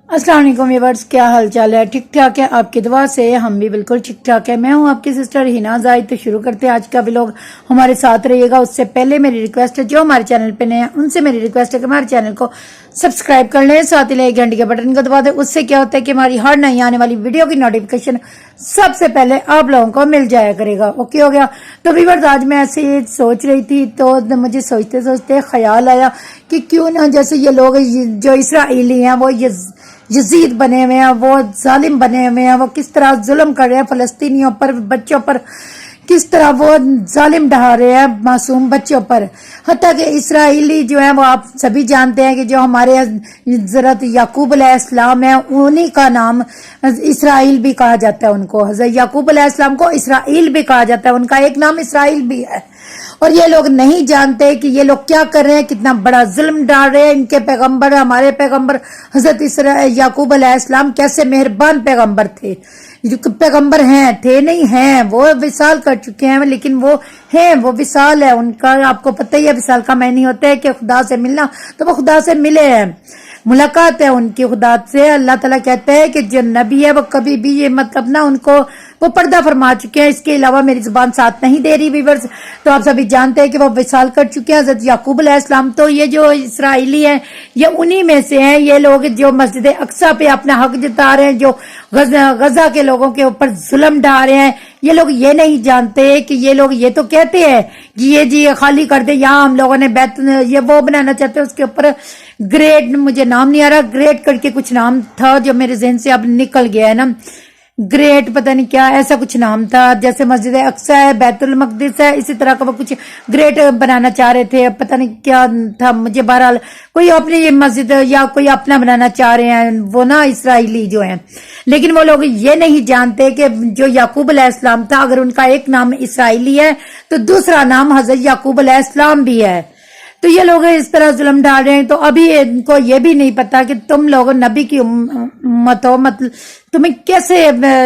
अस्सलाम वालेकुम व्यूअर्स, क्या हाल चाल है? ठीक ठाक है? आपकी दुआ से हम भी बिल्कुल ठीक ठाक है। मैं हूं आपकी सिस्टर हिना जाहिद। तो शुरू करते हैं आज का व्लॉग। हमारे साथ रहिएगा। उससे पहले मेरी रिक्वेस्ट है, जो हमारे चैनल पे नए हैं उनसे मेरी रिक्वेस्ट है कि हमारे चैनल को सब्सक्राइब कर लें, साथ ही घंटी के बटन को दबा दें। उससे क्या होता है कि हमारी हर नई आने वाली वीडियो की नोटिफिकेशन सबसे पहले आप लोगों को मिल जाया करेगा। ओके हो गया? तो व्यूअर्स, आज मैं ऐसे ही सोच रही थी तो मुझे सोचते सोचते ख्याल आया कि क्यों ना जैसे ये लोग जो इसराइली हैं वो यजीद बने हुए हैं, वो जालिम बने हुए हैं, वो किस तरह जुल्म कर रहे हैं फलस्तीनियों पर, बच्चों पर, किस तरह वो जालिम ढहा रहे हैं मासूम बच्चों पर। हत्ता कि इसराइली जो है वो आप सभी जानते हैं कि जो हमारे हजरत याकूब अलैहिस्सलाम है उन्हीं का नाम इसराइल भी कहा जाता है। उनको हजरत याकूब अलैहिस्सलाम को इसराइल भी कहा जाता है, उनका एक नाम इसराइल भी है। और ये लोग नहीं जानते कि ये लोग क्या कर रहे हैं, कितना बड़ा जुल्म डाल रहे हैं। इनके पैगंबर, हमारे पैगंबर हजरत याकूब अलैहिस्सलाम कैसे मेहरबान पैगंबर थे। जो पैगंबर हैं, थे नहीं हैं, वो विसाल कर चुके हैं, लेकिन वो हैं, वो विसाल है उनका। आपको पता ही है विसाल का मायने होता है कि खुदा से मिलना, तो वो खुदा से मिले हैं, मुलाकात है उनकी खुदा से। अल्लाह ताला कहते हैं कि जो नबी है वो कभी भी ये मतलब ना उनको वो पर्दा फरमा चुके हैं, इसके अलावा मेरी जुबान साथ नहीं दे रही व्यूअर्स। तो आप सभी जानते हैं कि वो विसाल कर चुके हैं हजरत याकूब अलैहिस्सलाम। तो ये जो इसराइली हैं ये उन्हीं में से हैं। ये लोग जो मस्जिद अक्सा पे अपना हक जता रहे हैं, जो गजा के लोगों के ऊपर जुल्म ढा रहे हैं, ये लोग ये नहीं जानते कि ये लोग ये तो कहते हैं कि ये जी खाली कर दे, यहाँ हम लोगों ने बैत ये वो बनाना चाहते हैं, उसके ऊपर ग्रेट, मुझे नाम नहीं आ रहा, ग्रेट करके कुछ नाम था जो मेरे जहन से अब निकल गया है ना, ग्रेट पता नहीं क्या ऐसा कुछ नाम था। जैसे मस्जिद अक्सा है, बैतुल मकदिस है, इसी तरह का वो कुछ ग्रेट बनाना चाह रहे थे, पता नहीं क्या था। मुझे बहरहाल कोई अपनी मस्जिद या कोई अपना बनाना चाह रहे हैं वो ना इसराइली जो हैं। लेकिन वो लोग ये नहीं जानते कि जो याकूब अलैहिस्सलाम था, अगर उनका एक नाम इसराइली है तो दूसरा नाम हजरत याकूब अलैहिस्सलाम भी है। तो ये लोग इस तरह जुल्म डाल रहे हैं। तो अभी इनको ये भी नहीं पता कि तुम लोग नबी की उम्मत हो, मतलब तुम्हें कैसे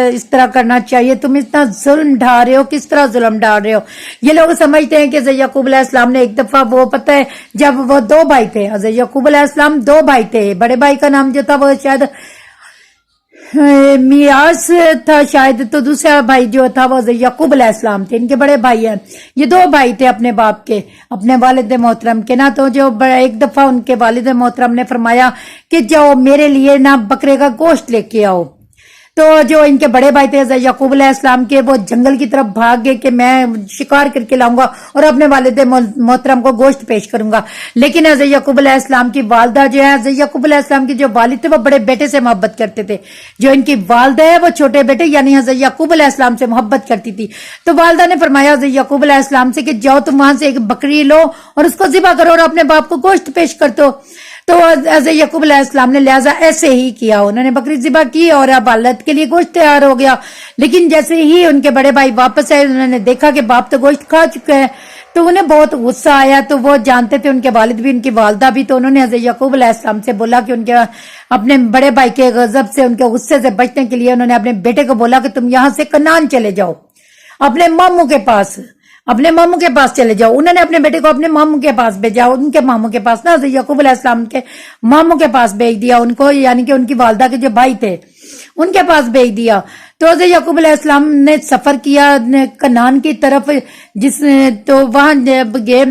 इस तरह करना चाहिए, तुम इतना जुल्म ढा रहे हो, किस तरह जुल्म डाल रहे हो। ये लोग समझते हैं कि याकूब अलैहिस्सलाम ने एक दफा, वो पता है जब वो दो भाई थे, हजरत याकूब अलैहिस्सलाम दो भाई थे, बड़े भाई का नाम जो था वो शायद मियास था शायद, तो दूसरा भाई जो था वो याकूब अलैहिस्सलाम थे। इनके बड़े भाई हैं, ये दो भाई थे अपने बाप के, अपने वालिद मोहतरम के ना। तो जो एक दफा उनके वालिद मोहतरम ने फरमाया कि जाओ मेरे लिए ना बकरे का गोश्त लेके आओ। तो जो इनके बड़े भाई थे याकूब अलैहिस्सलाम के, वो जंगल की तरफ भाग गए कि मैं शिकार करके लाऊंगा और अपने वालिद मोहतरम को गोश्त पेश करूंगा। लेकिन हज़रत याकूब अलैहिस्सलाम की वालदा जो है, हज़रत याकूब अलैहिस्सलाम की जो वालिद थे वो बड़े बेटे से मोहब्बत करते थे। जो इनकी वालदा है वो छोटे बेटे यानी हज़रत याकूब अलैहिस्सलाम से मोहब्बत करती थी। तो वालदा ने फरमाया हज़रत याकूब अलैहिस्सलाम से कि जाओ तुम वहां से एक बकरी लो और उसको ज़िबा करो और अपने बाप को गोश्त पेश कर दो। तो हज़रत याकूब अलैहिस्सलाम ने लिहाजा ऐसे ही किया, उन्होंने बकरी ज़िबा की और अब हालत के लिए गोश्त तैयार हो गया। लेकिन जैसे ही उनके बड़े भाई वापस आए, उन्होंने देखा कि बाप तो गोश्त खा चुके हैं, तो उन्हें बहुत गुस्सा आया। तो वो जानते थे उनके वालिद भी, उनकी वालदा भी, तो उन्होंने हज़रत याकूब अलैहिस्सलाम से बोला कि उनके अपने बड़े भाई के गजब से, उनके गुस्से से बचने के लिए उन्होंने अपने बेटे को बोला कि तुम यहां से कनान चले जाओ, अपने मामू के पास, अपने मामू के पास चले जाओ। उन्होंने अपने बेटे को अपने मामू के पास भेजा, उनके मामू के पास ना, याकूब अलैहिस्सलाम के मामू के पास भेज दिया उनको, यानी कि उनकी वालदा के जो भाई थे उनके पास भेज दिया। तो हज़रत याकूब अलैहिस्सलाम ने सफर किया कनान की तरफ, तो वहां गए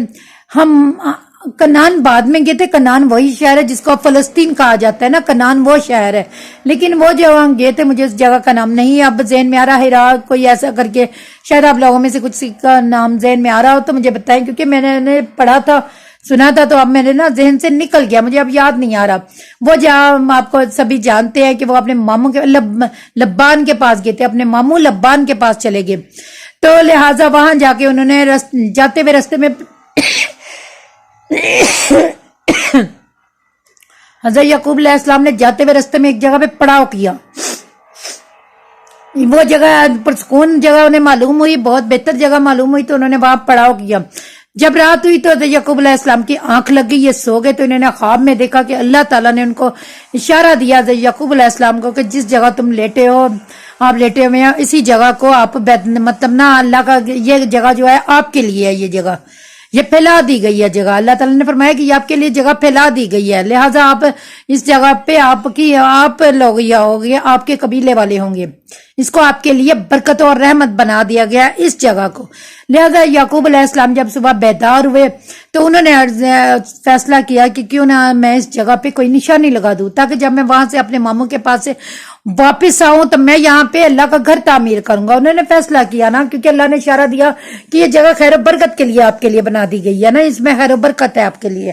हम। कनान बाद में गए थे, कनान वही शहर है जिसको फलस्तीन कहा जाता है ना, कनान वो शहर है। लेकिन वो जो हम गए थे, मुझे उस जगह का नाम नहीं अब ज़हन में आ रहा, हिरा कोई ऐसा करके, शायद आप लोगों में से कुछ का नाम ज़हन में आ रहा हो तो मुझे बताएं, क्योंकि मैंने पढ़ा था, सुना था, तो अब मेरे ना जहन से निकल गया, मुझे अब याद नहीं आ रहा। वो जहाँ आपको सभी जानते हैं कि वो अपने मामू के लब्बान के पास गए थे, अपने मामू लब्बान के पास चले गए। तो लिहाजा वहां जाके उन्होंने जाते हुए रस्ते में हज़रत याकूब अलैहिस्सलाम ने जाते हुए रास्ते में एक जगह पे पड़ाव किया। वो जगह पुरसकून जगह उन्हें मालूम हुई, बहुत बेहतर जगह मालूम हुई, तो उन्होंने वहां पड़ाव किया। जब रात हुई तो याकूब अलैहिस्सलाम की आंख लग गई, ये सो गए। तो इन्होंने ख्वाब में देखा कि अल्लाह ताला ने उनको इशारा दिया याकूब अलैहिस्सलाम को कि जिस जगह तुम लेटे हो, आप लेटे हुए हैं, इसी जगह को आप मतलब ना, अल्लाह का ये जगह जो है आपके लिए है, ये जगह یہ پھیلا دی گئی ہے جگہ، اللہ تعالیٰ نے فرمایا کہ یہ آپ کے لیے جگہ پھیلا دی گئی ہے، لہٰذا آپ اس جگہ پہ آپ لوگ یا ہوگے، آپ کے قبیلے والے ہوں گے، اس کو آپ کے لیے برکت اور رحمت بنا دیا گیا اس جگہ کو۔ لہٰذا یعقوب علیہ السلام جب صبح بیدار ہوئے تو انہوں نے فیصلہ کیا کہ کیوں نہ میں اس جگہ پہ کوئی نشانی لگا دوں، تاکہ جب میں وہاں سے اپنے ماموں کے پاس سے واپس آؤں تو میں یہاں پہ اللہ کا گھر تعمیر کروں گا۔ انہوں نے فیصلہ کیا نا، کیونکہ اللہ نے اشارہ دیا کہ یہ جگہ خیر و برکت کے لیے آپ کے لیے بنا دی گئی ہے نا، اس میں خیر و برکت ہے آپ کے لیے۔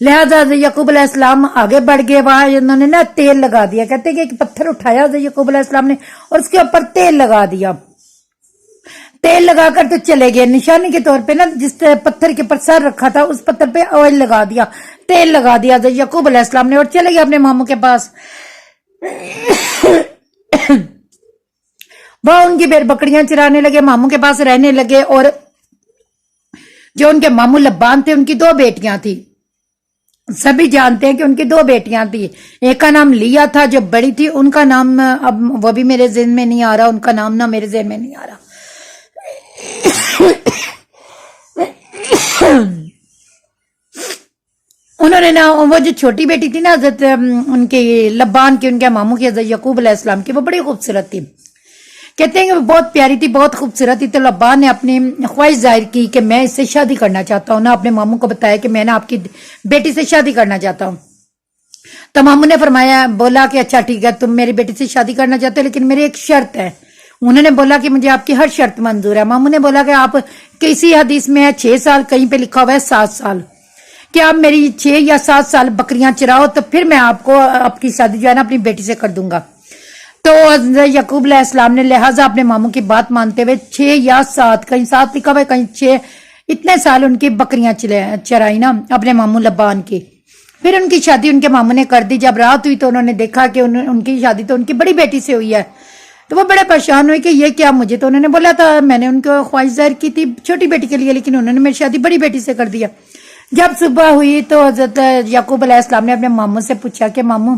لہٰذا یعقوب علیہ السلام آگے بڑھ گئے، وہاں انہوں نے نا تیل لگا دیا، کہتے ہیں کہ ایک پتھر اٹھایا یعقوب علیہ السلام نے اور اس کے اوپر تیل لگا دیا، تیل لگا کر تو چلے گئے نشانی کے طور پہ نا، جس پتھر کے پر سر رکھا تھا اس پتھر پہ آئل لگا دیا، تیل لگا دیا یعقوب علیہ السلام نے، اور چلے گئے اپنے ماموں کے پاس۔ وہ ان کی بکریاں چرانے لگے، ماموں کے پاس رہنے لگے، اور جو ان کے ماموں لبان تھے ان کی 2 بیٹیاں تھی، سبھی جانتے ہیں کہ ان کی 2 بیٹیاں تھی، ایک کا نام لیا تھا جو بڑی تھی، ان کا نام اب وہ بھی میرے ذہن میں نہیں آ رہا، ان کا نام نہ میرے ذہن میں نہیں آ رہا۔ انہوں نے نا وہ جو چھوٹی بیٹی تھی نا حضرت ان کے لبان کی، ان کے ماموں کی، حضرت یعقوب علیہ السلام کی، وہ بڑی خوبصورت تھی، کہتے ہیں کہ وہ بہت پیاری تھی، بہت خوبصورت تھی، تو لبان نے اپنی خواہش ظاہر کی کہ میں اس سے شادی کرنا چاہتا ہوں نا، اپنے ماموں کو بتایا کہ میں نا آپ کی بیٹی سے شادی کرنا چاہتا ہوں۔ تو ماموں نے فرمایا، بولا کہ اچھا ٹھیک ہے، تم میری بیٹی سے شادی کرنا چاہتے ہو، لیکن میری ایک شرط ہے۔ انہوں نے بولا کہ مجھے آپ کی ہر شرط منظور ہے۔ ماموں نے بولا کہ آپ کسی حدیث میں ہے 6 سال، کہیں پہ لکھا ہوا ہے 7 سال، کہ آپ میری 6 یا 7 سال بکریاں چراؤ تو پھر میں آپ کو آپ کی شادی جو ہے نا اپنی بیٹی سے کر دوں گا۔ تو یعقوب علیہ السلام نے لہٰذا اپنے ماموں کی بات مانتے ہوئے 6 یا 7، کہیں 7 لکھا ہوا ہے کہیں 6، اتنے سال ان کی بکریاں چرائی نا اپنے ماموں لبان کی۔ پھر ان کی شادی ان کے ماموں نے کر دی۔ جب رات ہوئی تو انہوں نے دیکھا کہ ان کی شادی تو ان کی بڑی بیٹی سے ہوئی ہے، تو وہ بڑے پریشان ہوئے کہ یہ کیا مجھے تو انہوں نے بولا تھا، میں نے ان کو خواہش ظاہر کی تھی چھوٹی بیٹی کے لیے، لیکن انہوں نے میری شادی بڑی بیٹی سے کر دیا۔ جب صبح ہوئی تو حضرت یعقوب علیہ السلام نے اپنے ماموں سے پوچھا کہ ماموں،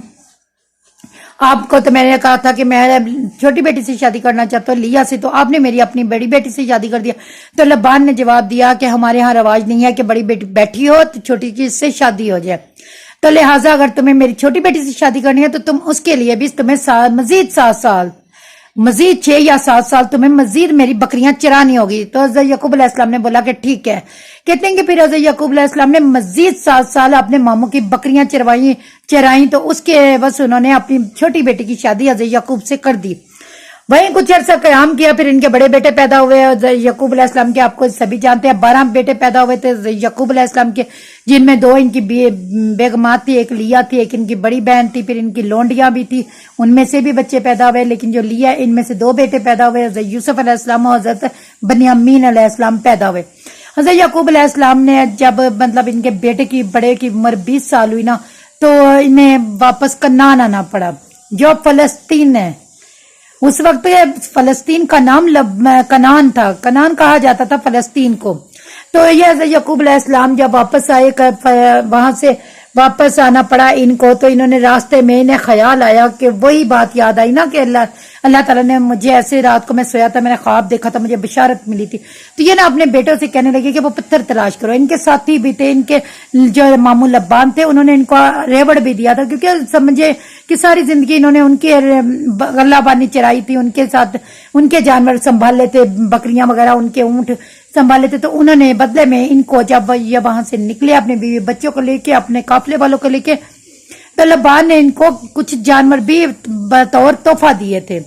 آپ کو تو میں نے کہا تھا کہ میں چھوٹی بیٹی سے شادی کرنا چاہتا ہوں لیا سے، تو آپ نے میری اپنی بڑی بیٹی سے شادی کر دیا۔ تو لبان نے جواب دیا کہ ہمارے ہاں رواج نہیں ہے کہ بڑی بیٹی بیٹھی ہو تو چھوٹی چیز سے شادی ہو جائے، تو لہٰذا اگر تمہیں میری چھوٹی بیٹی سے شادی کرنی ہے تو تم اس کے لیے بھی تمہیں مزید 7 سال، مزید 6 یا 7 سال تمہیں مزید میری بکریاں چرانی ہوگی۔ تو حضرت یعقوب علیہ السلام نے بولا کہ ٹھیک ہے۔ کہتے ہیں کہ پھر حضرت یعقوب علیہ السلام نے مزید 7 سال اپنے ماموں کی بکریاں چرائیں، تو اس کے بس انہوں نے اپنی چھوٹی بیٹی کی شادی حضرت یعقوب سے کر دی۔ وہیں کچھ عرصہ قیام کیا، پھر ان کے بڑے بیٹے پیدا ہوئے یعقوب علیہ السلام کے، آپ کو سبھی جانتے ہیں 12 بیٹے پیدا ہوئے تھے یعقوب علیہ السلام کے، جن میں 2 ان کی بیگمات تھی، ایک لیا تھی، ایک ان کی بڑی بہن تھی، پھر ان کی لونڈیاں بھی تھی، ان میں سے بھی بچے پیدا ہوئے، لیکن جو لیا ان میں سے 2 بیٹے پیدا ہوئے، حضرت یوسف علیہ السلام اور حضرت بنیامین علیہ السلام پیدا ہوئے۔ حضرت یعقوب علیہ السلام نے جب مطلب ان کے بیٹے کی بڑے کی عمر 20 سال ہوئی نا، تو انہیں واپس کنعان آنا پڑا جو فلسطین ہے۔ اس وقت فلسطین کا نام کنعان تھا، کنعان کہا جاتا تھا فلسطین کو۔ تو یہ حضرت یعقوب علیہ السلام جب واپس آئے، وہاں سے واپس آنا پڑا ان کو، تو انہوں نے راستے میں انہیں خیال آیا کہ وہی بات یاد آئی نا کہ اللہ تعالیٰ نے مجھے ایسے، رات کو میں سویا تھا، میں نے خواب دیکھا تھا، مجھے بشارت ملی تھی، تو یہ نا اپنے بیٹوں سے کہنے لگے کہ وہ پتھر تلاش کرو۔ ان کے ساتھی بھی تھے، ان کے جو ماموں لبان تھے، انہوں نے ان کو ریوڑ بھی دیا تھا، کیونکہ سمجھے کہ ساری زندگی انہوں نے ان کے غلہ بانی چرائی تھی، ان کے ساتھ ان کے جانور سنبھال لیتے، بکریاں وغیرہ، ان کے اونٹ سنبھال لیتے، تو انہوں نے بدلے میں ان کو جب یہ وہاں سے نکلے اپنے بیوی بچوں کو لے کے، اپنے قافلے والوں کو لے کے، تو لبان نے ان کو کچھ جانور بھی بطور تحفہ دیے تھے۔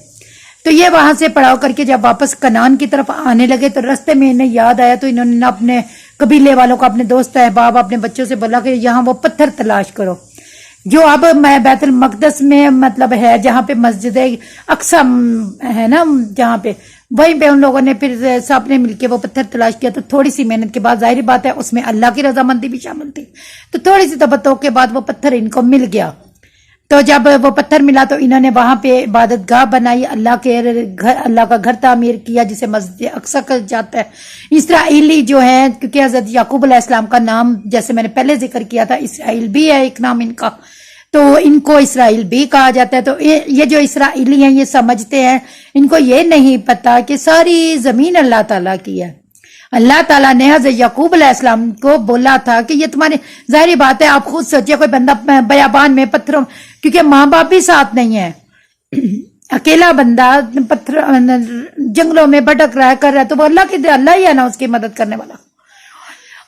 تو یہ وہاں سے پڑاؤ کر کے جب واپس کنعان کی طرف آنے لگے تو رستے میں انہیں یاد آیا، تو انہوں نے اپنے قبیلے والوں کو، اپنے دوست احباب، اپنے بچوں سے بولا کہ یہاں وہ پتھر تلاش کرو جو اب بیت المقدس میں مطلب ہے، جہاں پہ مسجد اقصی ہے نا، جہاں پہ وہیں پہ ان لوگوں نے پھر سب نے مل کے وہ پتھر تلاش کیا۔ تو تھوڑی سی محنت کے بعد، ظاہری بات ہے اس میں اللہ کی رضامندی بھی شامل تھی، تو تھوڑی سی تبتو کے بعد وہ پتھر ان کو مل گیا۔ تو جب وہ پتھر ملا تو انہوں نے وہاں پہ عبادت گاہ بنائی، اللہ کا گھر تعمیر کیا، جسے مسجد اقصی کہا جاتا ہے۔ اسرائیلی جو ہے، کیونکہ حضرت یعقوب علیہ السلام کا نام جیسے میں نے پہلے ذکر کیا تھا، اسرائیل بھی ہے ایک نام ان کا، तो इनको इसराइल भी कहा जाता है। तो ये जो इसराइली हैं ये समझते हैं, इनको ये नहीं पता कि सारी जमीन अल्लाह ताला की है। अल्लाह ताला ने हज़रत याकूब अलैहिस्सलाम को बोला था कि ये तुम्हारे, जाहिर बात है आप खुद सोचिए कोई बंदा बयाबान में पत्थरों, क्योंकि माँ बाप भी साथ नहीं है, अकेला बंदा पत्थर जंगलों में भटक रहा है, कर रहा है, तो वो अल्लाह ही है ना उसकी मदद करने वाला।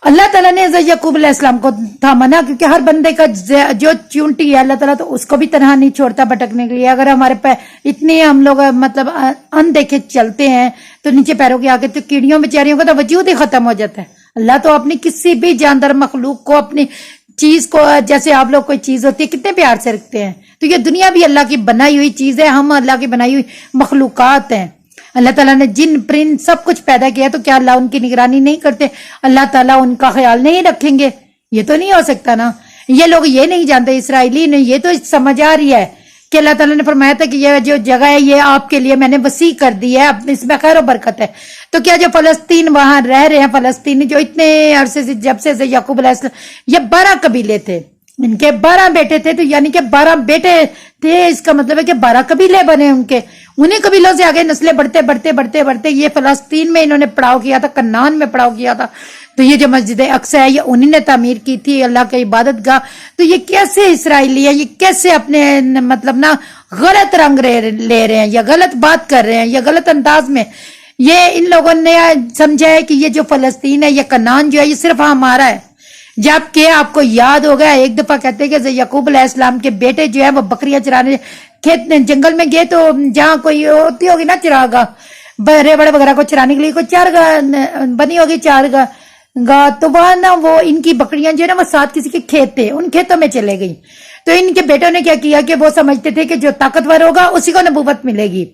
अल्लाह ताला ने हज़रत याकूब अलैहिस्सलाम को था मना, क्योंकि हर बंदे का जो च्यूंटी है अल्लाह ताला तो उसको भी तनहा नहीं छोड़ता भटकने के लिए। अगर हमारे पे इतने हम लोग मतलब अनदेखे चलते हैं तो नीचे पैरों के आगे तो कीड़ियों बेचारियों का तो वजूद ही खत्म हो जाता है। अल्लाह तो अपनी किसी भी जानदार मखलूक को, अपनी चीज को, जैसे आप लोग कोई चीज होती है कितने प्यार से रखते हैं, तो ये दुनिया भी अल्लाह की बनाई हुई चीज है, हम अल्लाह की बनाई हुई मखलूकात हैं। अल्लाह ताला ने जिन परिंद सब कुछ पैदा किया, तो क्या अल्लाह उनकी निगरानी नहीं करते? अल्लाह ताला उनका ख्याल नहीं रखेंगे? ये तो नहीं हो सकता ना। ये लोग ये नहीं जानते, इसराइली ने ये तो समझ आ रही है कि अल्लाह ताला ने फरमाया था कि ये जो जगह है ये आपके लिए मैंने वसी कर दी है, अब इसमें खैर और बरकत है। तो क्या जो फलस्तीन वहां रह रहे हैं, फलस्तीनी जो इतने अरसे से जब से याकूब अलैहिस्सलाम, ये 12 कबीले थे, इनके 12 बेटे थे, तो यानी कि 12 बेटे थे, इसका मतलब है कि 12 कबीले बने उनके। उन्हीं कबीलों से आगे नस्लें बढ़ते बढ़ते बढ़ते बढ़ते ये फलस्तीन में इन्होंने पड़ाव किया था, कन्नान में पड़ाव किया था। तो ये जो मस्जिद अक्सा है ये उन्हीं ने तामीर की थी, अल्लाह की इबादत गाह। तो ये कैसे इसराइली है, ये कैसे अपने मतलब ना गलत रंग ले रहे हैं, या गलत बात कर रहे हैं, या गलत अंदाज में। ये इन लोगों ने समझा है कि ये जो फलस्तीन है, ये कनान जो है ये सिर्फ हमारा है। जबकि आपको याद होगा एक दफा कहते हैं कि याकूब अलैहिस्सलाम के बेटे जो है वो बकरियां चराने खेत जंगल में गए, तो जहाँ कोई होती होगी ना चिरागा, बड़े बड़े वगैरह को चराने के लिए कोई चारगाह बनी होगी, चारगाह, तो वहां ना वो इनकी बकरियां जो है ना वो साथ किसी के खेत थे, उन खेतों में चले गई। तो इनके बेटों ने क्या किया कि वो समझते थे कि जो ताकतवर होगा उसी को नबूवत मिलेगी।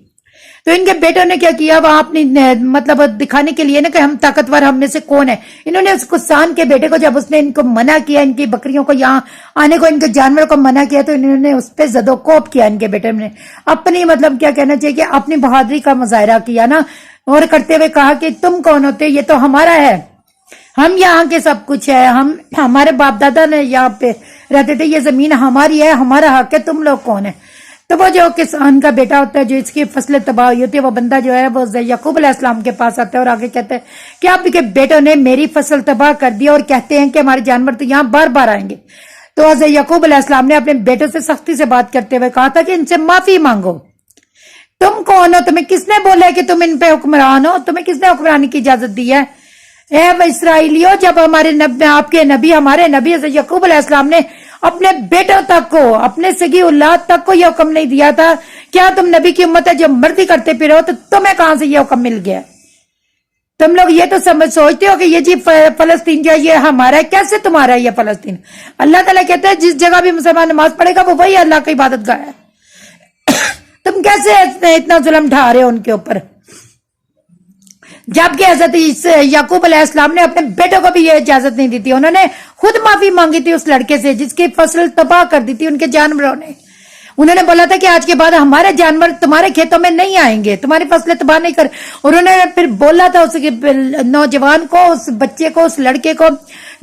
तो इनके बेटों ने क्या किया, वहां अपनी मतलब दिखाने के लिए ना कि हम ताकतवर, हम में से कौन है, इन्होंने उस कुसान के बेटे को, जब उसने इनको मना किया, इनकी बकरियों को यहाँ आने को, इनके जानवरों को मना किया, तो इन्होंने उस पर जदोकोप किया। इनके बेटे ने अपनी मतलब क्या कहना चाहिए कि अपनी बहादुरी का मुजाहरा किया ना, और करते हुए कहा कि तुम कौन होते, ये तो हमारा है, हम यहाँ के सब कुछ है, हम हमारे बाप दादा ने यहाँ पे रहते थे, ये जमीन हमारी है, हमारा हक है, तुम लोग कौन है? तो वो जो किसान का बेटा होता है, जो इसकी फसलें तबाह हुई होती है, वो बंदा जो है वो याकूब अलैहिस्सलाम के पास आता है और आगे कहता है कि आपके बेटों ने मेरी फसल तबाह कर दी और कहते हैं कि हमारे जानवर तो यहाँ बार बार आएंगे। तो हज़रत याकूब अलैहिस्सलाम ने अपने बेटों से सख्ती से बात करते हुए कहा था कि इनसे माफी मांगो। तुम कौन हो? तुम्हें किसने बोला कि तुम इन पे हुक्मरान हो? तुम्हें किसने हुक्मरानी की इजाजत दी है? इसराइलियों, जब हमारे नबी, आपके नबी, हमारे नबी हज़रत याकूब अलैहिस्सलाम ने अपने बेटों तक को, अपने सगी औलाद तक को यह हुक्म नहीं दिया था, क्या तुम नबी की उम्मत है जो मर्जी करते फिरो, तो तुम्हें कहां से यह हुक्म मिल गया? तुम लोग ये तो सोचते हो कि ये जी फलस्तीन जो है ये हमारा है, कैसे तुम्हारा है ये फलस्तीन? अल्लाह ताला कहता है जिस जगह भी मुसलमान नमाज पढ़ेगा वो वही अल्लाह की इबादत गाह है। तुम कैसे इतना जुल्म ढा रहे हो उनके ऊपर? जबकि हज़रत याकूब अलैहिस्सलाम ने अपने बेटों को भी ये इजाजत नहीं दी थी, उन्होंने खुद माफी मांगी थी उस लड़के से जिसकी फसल तबाह कर दी थी उनके जानवरों ने। उन्होंने बोला था कि आज के बाद हमारे जानवर तुम्हारे खेतों में नहीं आएंगे, तुम्हारी फसलें तबाह नहीं कर। उन्होंने फिर बोला था उस नौजवान को, उस बच्चे को, उस लड़के को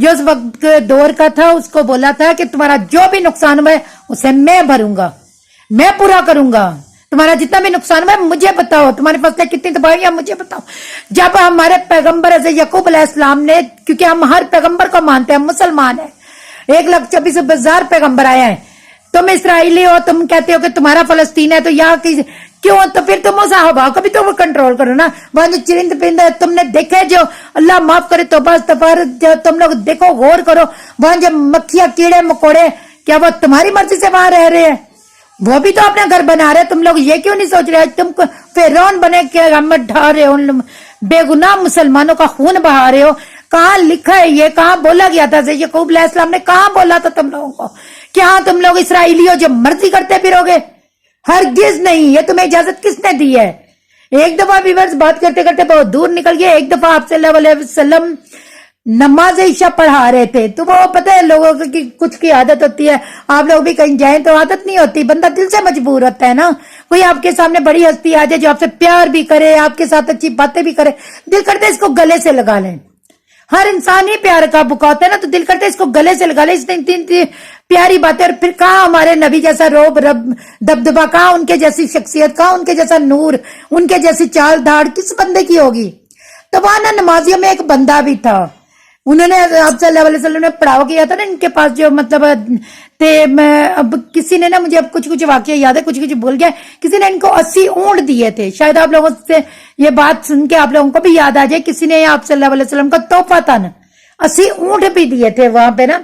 जो उस वक्त दौर का था, उसको बोला था कि तुम्हारा जो भी नुकसान हुआ है उसे मैं भरूंगा, मैं पूरा करूंगा, तुम्हारा जितना भी नुकसान हुआ मुझे बताओ, तुम्हारी फसलें कितनी तबाही है मुझे बताओ। जब हमारे पैगंबर हज़रत याकूब अलैहिस्सलाम ने, क्योंकि हम हर पैगंबर को मानते हैं, मुसलमान है, 1,24,000 पैगंबर आए हैं, तुम इसराइली हो, तुम कहते हो कि तुम्हारा फलस्तीन है, तो यहाँ की क्यों? तो फिर तुम उस हवा को भी तो कंट्रोल करो ना। वहां जो चिरिंद परिंद तुमने देखे, जो अल्लाह माफ करे तौबा इस्तगफार, जो तुम लोग देखो, गौर करो, वहां जो मक्खियां, कीड़े मकोड़े, क्या वो तुम्हारी मर्जी से वहां रह रहे हैं? वो भी तो अपना घर बना रहे। तुम लोग ये क्यों नहीं सोच रहे तुम फिरौन बने के गम ढा रहे हो, बेगुनाह मुसलमानों का खून बहा रहे हो? कहाँ लिखा है ये? कहाँ बोला गया था? याकूब अलैहिस्सलाम ने कहाँ बोला था तुम लोगों को कि हाँ तुम लोग इसराइली हो जो मर्जी करते फिरोगे? हरगिज नहीं, ये तुम्हें इजाजत किसने दी है? एक दफा व्यूअर्स बात करते करते बहुत दूर निकल गए। एक दफा आप सल्लल्लाहु अलैहि वसल्लम नमाज ईशा पढ़ा रहे थे, तो वो पता है लोगों की कुछ की आदत होती है, आप लोग भी कहीं जाएं तो आदत नहीं होती, बंदा दिल से मजबूर होता है ना। कोई आपके सामने बड़ी हस्ती आ जाए जो आपसे प्यार भी करे, आपके साथ अच्छी बातें भी करे, दिल करते इसको गले से लगा लें। हर इंसान ही प्यार का भूखा होता है ना, तो दिल करते इसको गले से लगा ले। इसने प्यारी बातें। और फिर कहाँ हमारे नबी जैसा रोब रब दबदबा, कहाँ उनके जैसी शख्सियत, कहाँ उनके जैसा नूर, उनके जैसी चाल धाड़ किस बंदे की होगी। तो वहां ना नमाजियों में एक बंदा भी था, उन्होंने आप सल्लल्लाहु अलैहि वसल्लम ने पड़ाव किया था ना इनके पास, जो मतलब थे। मैं अब किसी ने ना, मुझे अब कुछ कुछ वाकया याद है, कुछ कुछ भूल गया। किसी ने इनको 80 ऊंट दिए थे। शायद आप लोगों से ये बात सुन के आप लोगों को भी याद आ जाए, किसी ने आप सल्लल्लाहु अलैहि वसल्लम का तोहफा था ना, 80 ऊंट भी दिए थे वहां पे ना।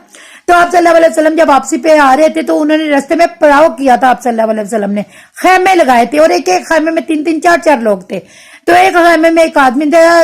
तो आप सल्लल्लाहु अलैहि वसल्लम जब वापसी पे आ रहे थे तो उन्होंने रास्ते में पड़ाव किया था। आप सल्लल्लाहु अलैहि वसल्लम ने खैमे लगाए थे, और एक एक खैमे में 3-3, 4-4 लोग थे। तो एक खैमे में एक आदमी था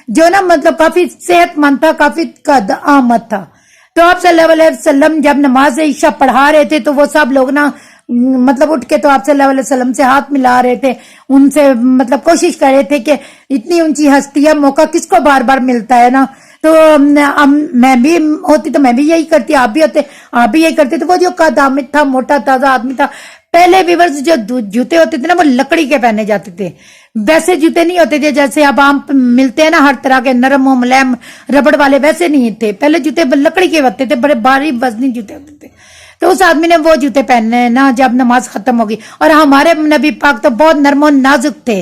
जो ना मतलब काफी सेहतमंद था, काफी कद आमद था। तो आप सल्लल्लाहु अलैहि वसल्लम जब नमाज ईशा पढ़ा रहे थे तो वो सब लोग ना मतलब उठ के तो आप सल्लल्लाहु अलैहि वसल्लम से हाथ मिला रहे थे, उनसे मतलब कोशिश कर रहे थे कि इतनी ऊंची हस्ती है, मौका किसको बार बार मिलता है ना। तो मैं भी होती तो मैं भी यही करती, आप भी होते आप भी यही करते। तो वो जो कद आमिद था, मोटा ताजा आदमी था। पहले व्यूअर्स जो जूते होते थे ना वो लकड़ी के पहने जाते थे, वैसे जूते नहीं होते थे जैसे अब आम मिलते हैं ना हर तरह के नरम और मुलायम रबड़ वाले, वैसे नहीं थे। पहले जूते लकड़ी के होते थे, बड़े भारी वजनी जूते होते थे। तो उस आदमी ने वो जूते पहने ना जब नमाज खत्म होगी। और हमारे नबी पाक तो बहुत नरम और नाजुक थे,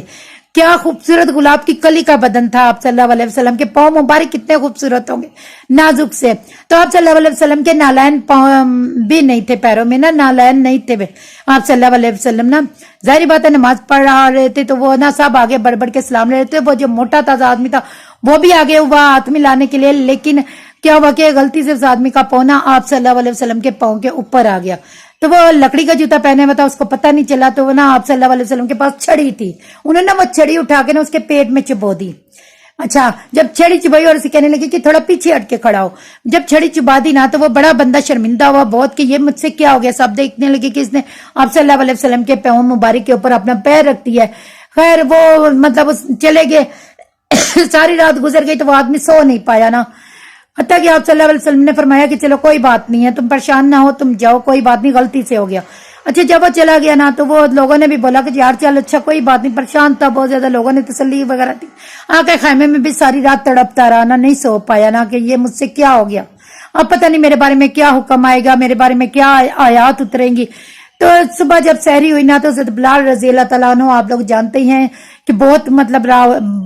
क्या खूबसूरत गुलाब की कली का बदन था आप सल्लल्लाहु अलैहि वसल्लम के। पांव मुबारक कितने खूबसूरत होंगे, नाजुक से। तो आप सल्लल्लाहु अलैहि वसल्लम के नालैन पांव भी नहीं थे, पैरों में ना नालैन नहीं थे आप सल्लल्लाहु अलैहि वसल्लम ना। जाहिर बात है नमाज पढ़ रहे थे तो वो ना सब आगे बढ़ बढ़ के सलाम ले रहे थे। वो जो मोटा ताजा आदमी था वो भी आगे हुआ हाथ मिलाने के लिए, लेकिन क्या हुआ कि गलती से उस आदमी का पाँव ना आप सल्लल्लाहु अलैहि वसल्लम के पाँव के ऊपर आ गया। तो वो लकड़ी का जूता पहने हुआ था, उसको पता नहीं चला। तो वो ना आप सल्लल्लाहु अलैहि वसल्लम के पास छड़ी थी, उन्होंने वो छड़ी उठा के ना उसके पेट में चुबो दी। अच्छा, जब छड़ी चुबाई और उसे कहने लगी कि थोड़ा पीछे हट के खड़ा हो। जब छड़ी चुबा दी ना तो वो बड़ा बंदा शर्मिंदा हुआ बहुत कि ये मुझसे क्या हो गया। सब देखने लगे कि इसने आप सल्लल्लाहु अलैहि वसल्लम के पाँव मुबारक के ऊपर अपना पैर रख दिया है। खैर वो मतलब चले गए। सारी रात गुजर गई तो वो आदमी सो नहीं पाया ना। हत्ता कि आप सल्लल्लाहु अलैहि वसल्लम ने फरमाया कि चलो कोई बात नहीं है, तुम परेशान ना हो, तुम जाओ, कोई बात नहीं, गलती से हो गया। अच्छा, जब वो चला गया ना तो वो लोगों ने भी बोला कि यार चल अच्छा कोई बात नहीं, परेशान था बहुत ज्यादा, लोगों ने तसल्ली वगैरह दी। आके खैमे में भी सारी रात तड़पता रहा ना, नहीं सो पाया ना कि ये मुझसे क्या हो गया, अब पता नहीं मेरे बारे में क्या हुक्म आएगा, मेरे बारे में क्या आयात उतरेंगी। तो सुबह जब सहरी हुई ना तो हज़रत बिलाल रज़ी अल्लाह तआला अन्हु, आप लोग जानते ही हैं कि बहुत मतलब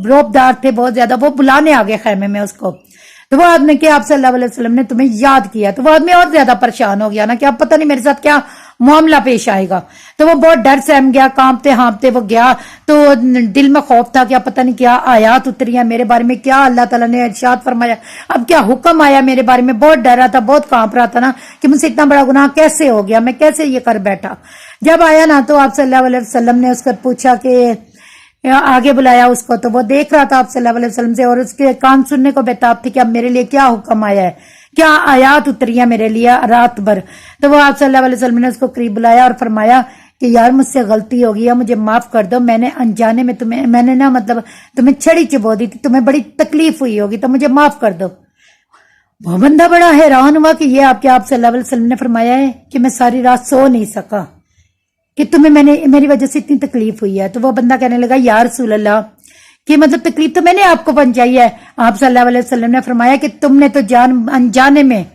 रौबदार थे बहुत ज्यादा, वो बुलाने आ गए खैमे में उसको। तो वो आदमी कि आप सल्लल्लाहु अलैहि वसल्लम ने तुम्हें याद किया। तो वो आदमी और ज्यादा परेशान हो गया ना कि अब पता नहीं मेरे साथ क्या मामला पेश आएगा। तो वो बहुत डर सहम गया, कांपते हाँपते वो गया। तो दिल में खौफ था कि अब पता नहीं क्या आयात उतरी है मेरे बारे में, क्या अल्लाह ताला ने इरशाद फरमाया, अब क्या हुक्म आया मेरे बारे में। बहुत डर रहा था, बहुत कांप रहा था ना कि मुझसे इतना बड़ा गुनाह कैसे हो गया, मैं कैसे ये कर बैठा। जब आया ना तो आप सल्लल्लाहु अलैहि वसल्लम ने उसको पूछा कि आगे बुलाया उसको। तो वो देख रहा था आप सल्लल्लाहु अलैहि वसल्लम से और उसके कान सुनने को बेताब थी कि अब मेरे लिए क्या हुक्म आया है, क्या आयात उतरी है मेरे लिए रात भर। तो वो आप सल्लल्लाहु अलैहि वसल्लम ने उसको करीब बुलाया और फरमाया कि यार मुझसे गलती हो गई है, मुझे माफ कर दो, मैंने अनजाने में मैंने ना मतलब तुम्हें छड़ी चुबो दी थी, तुम्हें बड़ी तकलीफ हुई होगी तो मुझे माफ कर दो। वो बंदा बड़ा हैरान हुआ कि ये आपके आप सल्लल्लाहु अलैहि वसल्लम ने फरमाया है कि मैं सारी रात सो नहीं सका कि तुम्हें मेरी वजह से इतनी तकलीफ हुई है। तो वो बंदा कहने लगा या रसूल अल्लाह कि मतलब तकलीफ तो मैंने आपको पहुंचाई है। आप सल्लल्लाहु अलैहि वसल्लम ने फरमाया कि तुमने तो अनजाने में,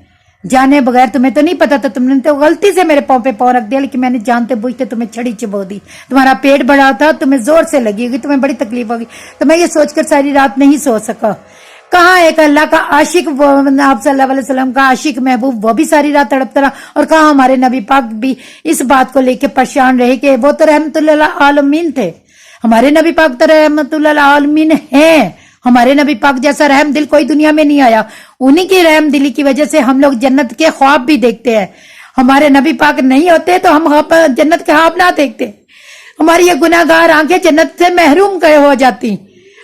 जाने बगैर, तुम्हें तो नहीं पता था, तुमने तो गलती से मेरे पाँव पे पाँव रख दिया, लेकिन मैंने जानते बूझते तुम्हें छड़ी चुबो दी। तुम्हारा पेट बड़ा था, तुम्हें जोर से लगी होगी, तुम्हें बड़ी तकलीफ होगी। तो मैं ये सोचकर सारी रात नहीं सो सका। कहाँ एक अल्लाह का आशिक, आप सल्लल्लाहु अलैहि वसल्लम का आशिक महबूब, वो भी सारी रात तड़पता रहा। और कहाँ हमारे नबी पाक भी इस बात को लेके परेशान रहे कि वो तो रहमतुल्लिल आलमीन थे, हमारे नबी पाक तो रहमतुल्लिल आलमीन हैं। हमारे नबी पाक जैसा रहम दिल कोई दुनिया में नहीं आया। उन्हीं की रहम दिली की वजह से हम लोग जन्नत के ख्वाब भी देखते हैं। हमारे नबी पाक नहीं होते तो हम जन्नत के ख्वाब ना देखते। हमारी ये गुनाहगार आंखें जन्नत से महरूम हो जाती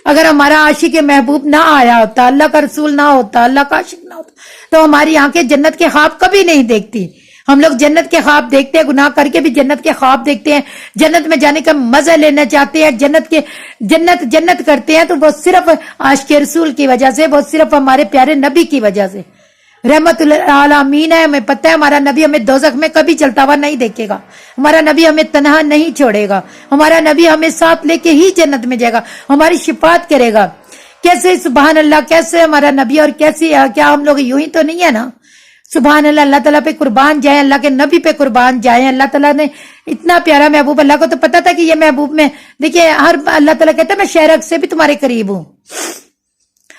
अगर हमारा आशिक महबूब ना आया होता, अल्लाह का रसूल ना होता, अल्लाह का आशिक ना होता, तो हमारी आंखें जन्नत के ख्वाब कभी नहीं देखती। हम लोग जन्नत के ख्वाब देखते हैं, गुनाह करके भी जन्नत के ख्वाब देखते हैं, जन्नत में जाने का मजा लेना चाहते हैं, जन्नत करते हैं, तो वो सिर्फ आशिक रसूल की वजह से, वो सिर्फ हमारे प्यारे नबी की वजह से। रहमतुल आलमीन है, हमें पता है हमारा नबी हमें दोज़ख में कभी चलता हुआ नहीं देखेगा, हमारा नबी हमें तन्हा नहीं छोड़ेगा, हमारा नबी हमें साथ लेके ही जन्नत में जाएगा, हमारी शिफात करेगा। कैसे सुभान अल्लाह, कैसे हमारा नबी, और कैसे क्या हम लोग यूं ही तो नहीं है ना। सुभान अल्लाह, अल्लाह ताला पे कुर्बान जाए, अल्लाह के नबी पे कुर्बान जाए। अल्लाह ताला ने इतना प्यारा महबूब, अल्लाह को तो पता था कि ये महबूब में, देखिए हर अल्लाह ताला कहता है मैं शहरक से भी तुम्हारे करीब हूँ।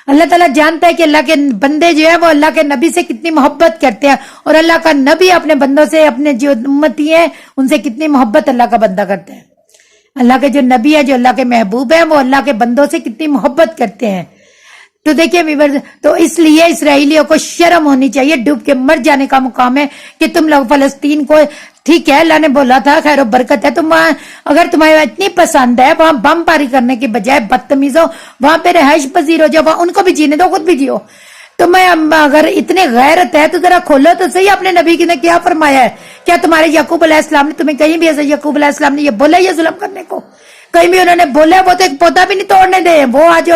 अल्लाह ताला जानता है कि अल्लाह के बंदे जो है वो अल्लाह के नबी से कितनी मोहब्बत करते हैं, और अल्लाह का नबी अपने बंदों से, अपने जो उम्मती है उनसे कितनी मोहब्बत अल्लाह का बंदा करता है। अल्लाह के जो नबी है, जो अल्लाह के महबूब है, वो अल्लाह के बंदों से कितनी मोहब्बत करते हैं। तो देखिए व्यूअर्स, तो इसलिए इसराइलियों को शर्म होनी चाहिए, डूब के मर जाने का मुकाम है कि तुम लोग फलस्तीन को, ठीक है अल्लाह ने बोला था खैर बरकत है, तुम अगर तुम्हें इतनी पसंद है वहां बमबारी करने की बजाय बदतमीज हो, वहां पे रहायश पजीर हो जाओ, वहां उनको भी जीने दो, खुद भी जियो। तो मैं अगर इतने गैरत है तो जरा खोलो तो सही अपने नबी ने क्या फरमाया है। क्या तुम्हारे याकूब अलैहिस्सलाम ने तुम्हें कहीं भी ऐसे, याकूब अलैहिस्सलाम ने ये बोला ये जुल्म करने को? कहीं भी उन्होंने बोला? वो तो एक पौधा भी नहीं तोड़ने दे, वो आज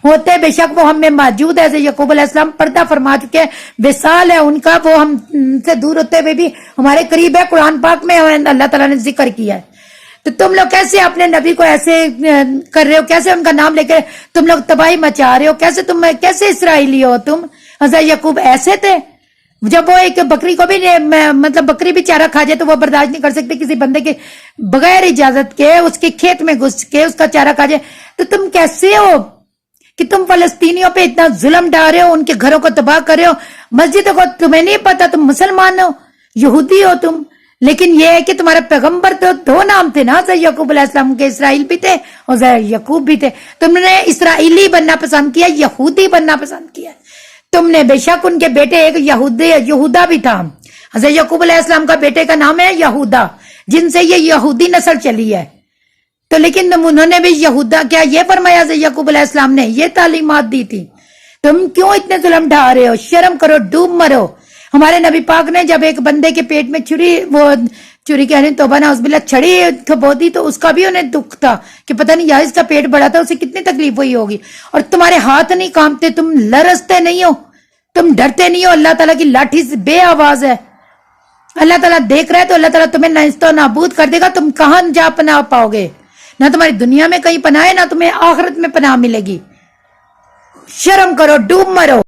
होते बेशक वो हमें मौजूद है, ऐसे याकूब अलैहिस्सलाम पर्दा फरमा चुके हैं, बेसाल है उनका, वो हमसे दूर होते हुए भी हमारे करीब है। कुरान पाक में अल्लाह ताला ने जिक्र किया है। तो तुम लोग कैसे अपने नबी को ऐसे कर रहे हो, कैसे उनका नाम लेकर तुम लोग तबाही मचा रहे हो, कैसे इसराइली हो तुम? हज़रत याकूब ऐसे थे, जब वो एक बकरी को भी मतलब बकरी भी चारा खा जाए तो वो बर्दाश्त नहीं कर सकते किसी बंदे के बगैर इजाजत के उसके खेत में घुस के उसका चारा खा जाए। तो तुम कैसे हो कि तुम फलस्तीनियों पे इतना जुल्म डाल रहे हो, उनके घरों को तबाह कर रहे हो, मस्जिदों को, तुम्हें नहीं पता तुम मुसलमान हो, यहूदी हो तुम। लेकिन ये है कि तुम्हारे पैगंबर तो दो नाम थे ना, याकूब अलैहिस्सलाम के, इसराइल भी थे और याकूब भी थे। तुमने इसराइली बनना पसंद किया, यहूदी बनना पसंद किया तुमने। बेशक उनके बेटे एक यहूदा भी था, हज़रत याकूब अलैहिस्सलाम का बेटे का नाम है यहूदा, जिनसे ये यहूदी नस्ल चली है। तो लेकिन उन्होंने भी यहूदा, क्या ये फरमाया याकूब अलैहिस्सलाम ने ये तालीमात दी थी? तुम क्यों इतने जुल्म ढा रहे हो? शर्म करो, डूब मरो। हमारे नबी पाक ने जब एक बंदे के पेट में चुरी कह रही तौबा ना उज़बिल्लाह, छड़ी खबोदी, तो उसका भी उन्हें दुख था कि पता नहीं यार इसका पेट बड़ा था, उसे कितनी तकलीफ हुई होगी। और तुम्हारे हाथ नहीं कांपते, तुम लरसते नहीं हो, तुम डरते नहीं हो। अल्लाह ताला की लाठी से बेआवाज है, अल्लाह ताला देख रहा है, तो अल्लाह ताला तुम्हें नस्तो नाबूद कर देगा। तुम कहां जा पनाह पाओगे? ना तुम्हारी दुनिया में कहीं पनाह है, ना तुम्हें आखिरत में पनाह मिलेगी। शर्म करो, डूब मरो।